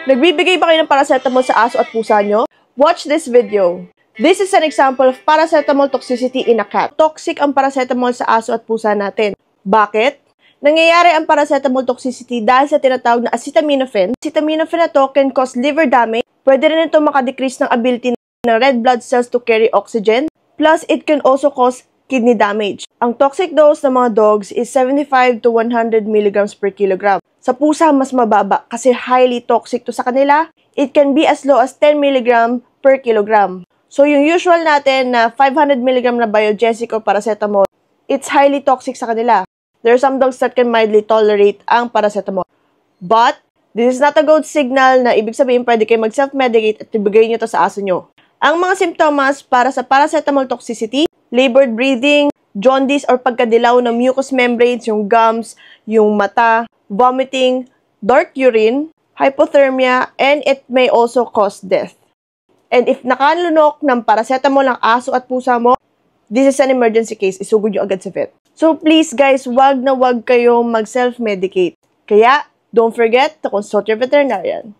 Nagbibigay ba kayo ng paracetamol sa aso at pusa nyo? Watch this video. This is an example of paracetamol toxicity in a cat. Toxic ang paracetamol sa aso at pusa natin. Bakit? Nangyayari ang paracetamol toxicity dahil sa tinatawag na acetaminophen. Acetaminophen na to can cause liver damage. Pwede rin ito makadecrease ng ability ng red blood cells to carry oxygen. Plus, it can also cause kidney damage. Ang toxic dose ng mga dogs is 75 to 100 mg per kilogram. Sa pusa, mas mababa kasi highly toxic to sa kanila. It can be as low as 10 mg per kilogram. So, yung usual natin na 500 mg na Biogesic or paracetamol, it's highly toxic sa kanila. There are some dogs that can mildly tolerate ang paracetamol. But, this is not a good signal na ibig sabihin pwede kayo mag-self-medicate at ibigay nyo to sa aso nyo. Ang mga simptomas para sa paracetamol toxicity, labored breathing, jaundice or pagkadilaw ng mucous membranes, yung gums, yung mata, vomiting, dark urine, hypothermia, and it may also cause death. And if nakalunok ng paracetamol ang aso at pusa mo, this is an emergency case. Isugod nyo agad sa vet. So please guys, wag na wag kayong mag-self-medicate. Kaya, don't forget to consult your veterinarian.